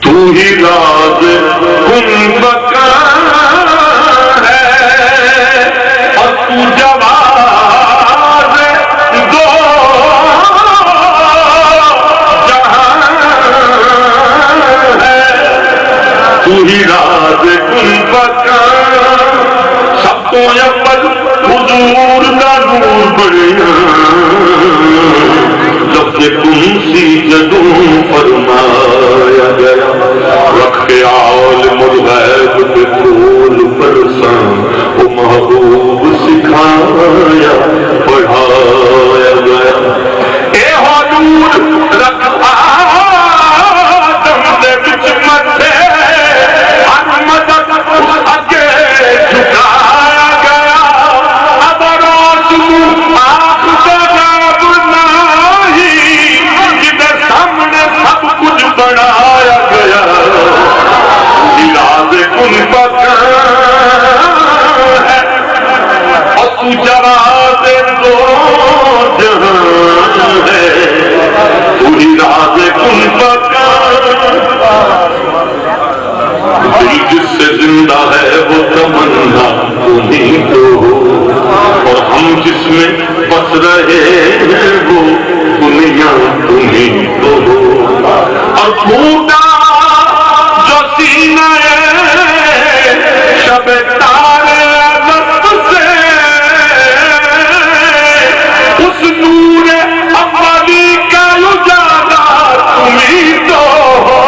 تو ہی راز کن مکان ہے اور تو جواز دو جہاں ہے، تو ہی راز کن مکان سب تو اول حضور دا نور بڑھیا لفظ کن سی جدوں فرمایا گیا رکھے عالم الغیب کے کول پرساں وہ محبوب سکھایا پڑھایا گیا اے حضور رکھ آدم دے وچ متھے ہر مدد اس اگے جھکایا گیا اب روز آنکھ جگاب نہیں جدھر سامنے سب کچھ بڑھایا گیا راز کن مکان ہے اور تو جواز دو جہاں ہے، تو ہی راز کن مکان دل جس سے زندہ ہے وہ تمنا تمہیں تو ہو اور ہم جس میں بس رہے ہیں وہ دنیا تمہیں تو ہو اور پھوٹا جو سینہ شب تارے عدد سے اس نور اولی کا اجالا تمہیں تو ہو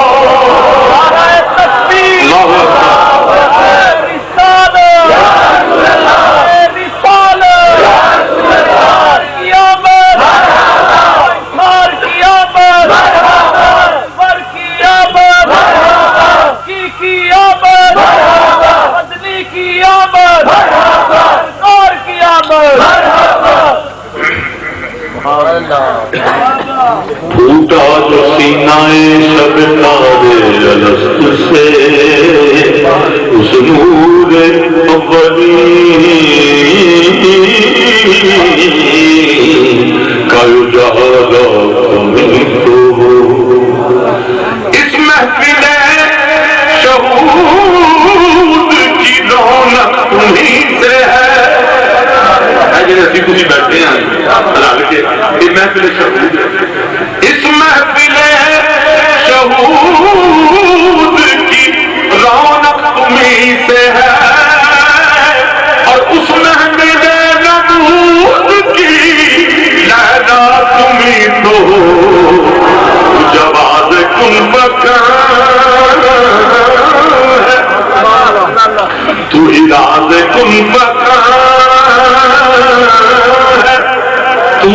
پھوٹا جو سینہ شب تارے الست سے اس نور اولی کا اجالا تمہیں تو ہو اس محفل شہود کی رونق تمہیں سے ہے جی بیٹھے ہیں یہ محفل شہود اس محفل شہود کی رونق تمہیں سے ہے اور اس محفل نبوت کی لیلا تمہیں تو ہو جواز کن مکان ہے تو ہی راز کن مکان ہے تو